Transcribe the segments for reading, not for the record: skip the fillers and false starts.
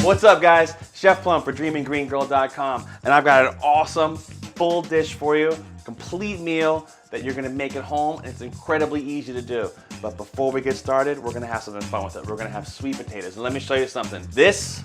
What's up, guys? Chef Plum for DreamingGreenGirl.com, and I've got an awesome full dish for you, complete meal that you're gonna make at home, and it's incredibly easy to do. But before we get started, we're gonna have something fun with it. We're gonna have sweet potatoes, and let me show you something. This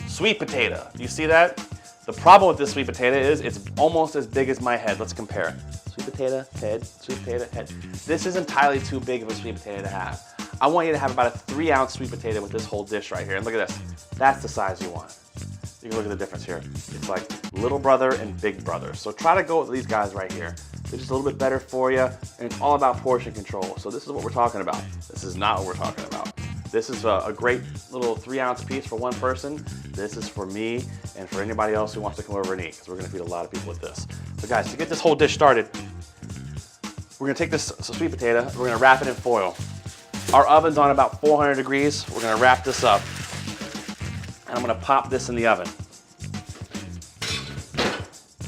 sweet potato, do you see that? The problem with this sweet potato is it's almost as big as my head. Let's compare. Sweet potato, head, sweet potato, head. This is entirely too big of a sweet potato to have. I want you to have about a 3-ounce sweet potato with this whole dish right here. And look at this. That's the size you want. You can look at the difference here. It's like little brother and big brother. So try to go with these guys right here. They're just a little bit better for you, and it's all about portion control. So this is what we're talking about. This is not what we're talking about. This is a great little 3-ounce piece for one person. This is for me and for anybody else who wants to come over and eat, because we're gonna feed a lot of people with this. So guys, to get this whole dish started, we're gonna take this sweet potato, we're gonna wrap it in foil. Our oven's on about 400 degrees. We're gonna wrap this up, and I'm gonna pop this in the oven.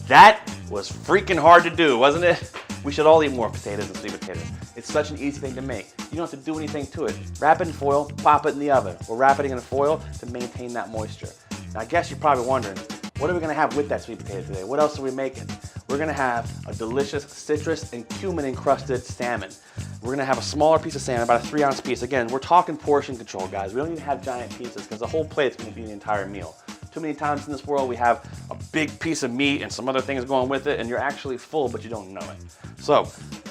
That was freaking hard to do, wasn't it? We should all eat more potatoes and sweet potatoes. It's such an easy thing to make. You don't have to do anything to it. Wrap it in foil, pop it in the oven. We're wrapping it in foil to maintain that moisture. Now I guess you're probably wondering, what are we gonna have with that sweet potato today? What else are we making? We're gonna have a delicious citrus and cumin encrusted salmon. We're gonna have a smaller piece of salmon, about a 3-ounce piece. Again, we're talking portion control, guys. We don't need to have giant pieces because the whole plate's gonna be the entire meal. Too many times in this world, we have a big piece of meat and some other things going with it, and you're actually full, but you don't know it. So,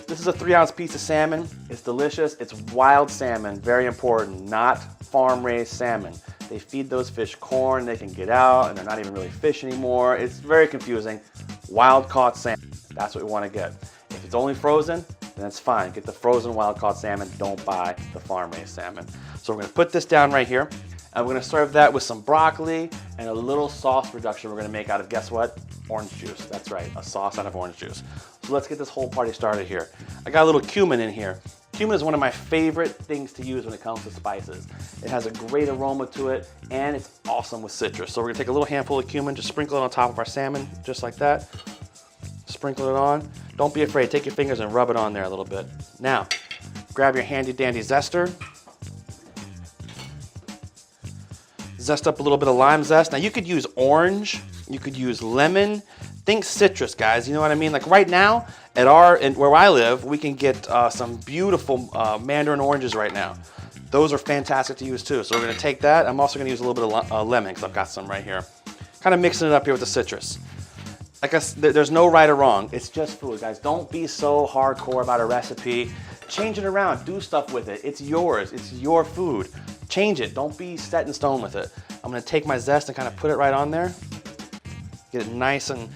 this is a 3-ounce piece of salmon. It's delicious. It's wild salmon, very important, not farm-raised salmon. They feed those fish corn, they can get out, and they're not even really fish anymore. It's very confusing. Wild-caught salmon, that's what we want to get. If it's only frozen, then that's fine. Get the frozen wild-caught salmon. Don't buy the farm-raised salmon. So we're going to put this down right here, and we're going to serve that with some broccoli and a little sauce reduction we're going to make out of, guess what? Orange juice. That's right, a sauce out of orange juice. So let's get this whole party started here. I got a little cumin in here. Cumin is one of my favorite things to use when it comes to spices. It has a great aroma to it, and it's awesome with citrus. So we're gonna take a little handful of cumin, just sprinkle it on top of our salmon, just like that. Sprinkle it on. Don't be afraid, take your fingers and rub it on there a little bit. Now, grab your handy dandy zester. Zest up a little bit of lime zest. Now you could use orange, you could use lemon. Think citrus, guys, you know what I mean? Like right now, where I live, we can get some beautiful mandarin oranges right now. Those are fantastic to use too. So we're gonna take that. I'm also gonna use a little bit of lemon, because I've got some right here. Kind of mixing it up here with the citrus. Like there's no right or wrong. It's just food, guys. Don't be so hardcore about a recipe. Change it around, do stuff with it. It's yours, it's your food. Change it, don't be set in stone with it. I'm gonna take my zest and kind of put it right on there. Get it nice and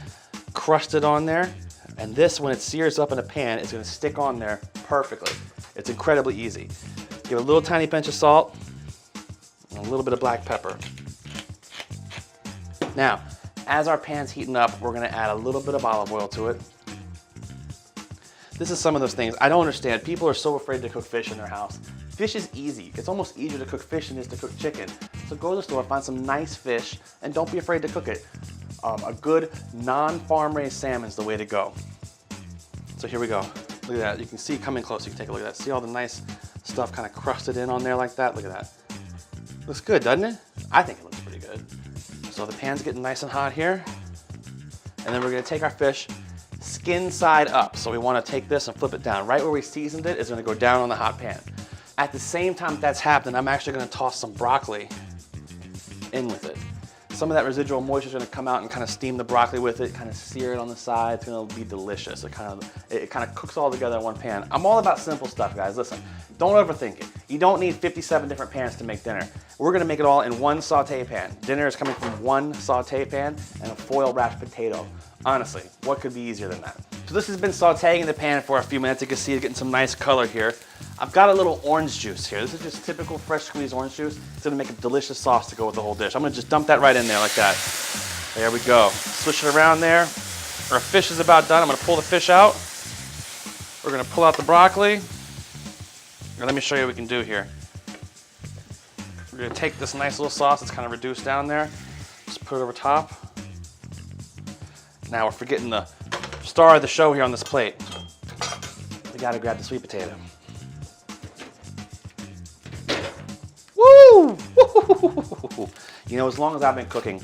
crusted on there. And this, when it sears up in a pan, is gonna stick on there perfectly. It's incredibly easy. Give it a little tiny pinch of salt and a little bit of black pepper. Now, as our pan's heating up, we're gonna add a little bit of olive oil to it. This is some of those things I don't understand. People are so afraid to cook fish in their house. Fish is easy. It's almost easier to cook fish than it is to cook chicken. So go to the store, find some nice fish, and don't be afraid to cook it. A good non-farm raised salmon is the way to go. So here we go. Look at that. You can see, come in close, you can take a look at that. See all the nice stuff kind of crusted in on there like that? Look at that. Looks good, doesn't it? I think it looks pretty good. So the pan's getting nice and hot here. And then we're gonna take our fish skin side up. So we wanna take this and flip it down. Right where we seasoned it is gonna go down on the hot pan. At the same time that's happening, I'm actually gonna toss some broccoli in with it. Some of that residual moisture is gonna come out and kind of steam the broccoli with it, kind of sear it on the side. It's gonna be delicious. It kind of cooks all together in one pan. I'm all about simple stuff, guys. Listen, don't overthink it. You don't need 57 different pans to make dinner. We're gonna make it all in one saute pan. Dinner is coming from one saute pan and a foil wrapped potato. Honestly, what could be easier than that? So this has been sauteing in the pan for a few minutes. You can see it's getting some nice color here. I've got a little orange juice here. This is just typical fresh squeezed orange juice. It's gonna make a delicious sauce to go with the whole dish. I'm gonna just dump that right in there like that. There we go. Swish it around there. Our fish is about done. I'm gonna pull the fish out. We're gonna pull out the broccoli. And let me show you what we can do here. We're gonna take this nice little sauce that's kind of reduced down there. Just put it over top. Now we're forgetting the star of the show here on this plate. We gotta grab the sweet potato. Woo! You know, as long as I've been cooking,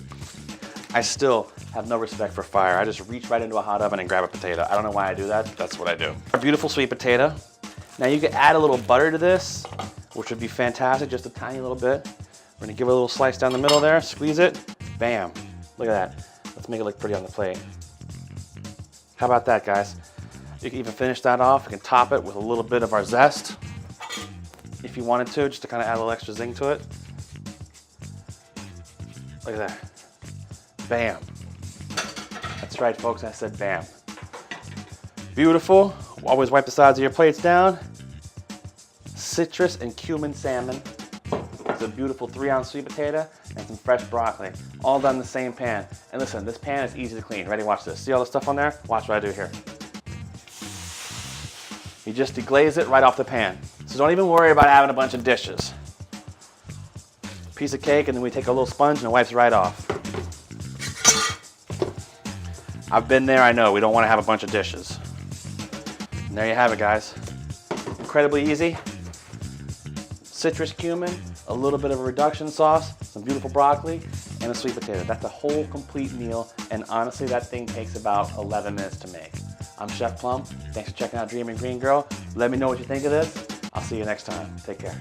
I still have no respect for fire. I just reach right into a hot oven and grab a potato. I don't know why I do that, that's what I do. A beautiful sweet potato. Now you can add a little butter to this, which would be fantastic, just a tiny little bit. We're gonna give it a little slice down the middle there, squeeze it, bam. Look at that. Let's make it look pretty on the plate. How about that, guys? You can even finish that off. You can top it with a little bit of our zest, if you wanted to, just to kind of add a little extra zing to it. Look at that. Bam. That's right, folks, I said bam. Beautiful. Always wipe the sides of your plates down. Citrus and cumin salmon. It's a beautiful 3-ounce sweet potato and some fresh broccoli. All done in the same pan. And listen, this pan is easy to clean. Ready, watch this. See all the stuff on there? Watch what I do here. You just deglaze it right off the pan. So don't even worry about having a bunch of dishes. Piece of cake, and then we take a little sponge and it wipes right off. I've been there, I know. We don't want to have a bunch of dishes. And there you have it, guys. Incredibly easy. Citrus cumin, a little bit of a reduction sauce, some beautiful broccoli, and a sweet potato. That's a whole complete meal, and honestly, that thing takes about 11 minutes to make. I'm Chef Plum. Thanks for checking out Dreaming Green Girl. Let me know what you think of this. I'll see you next time. Take care.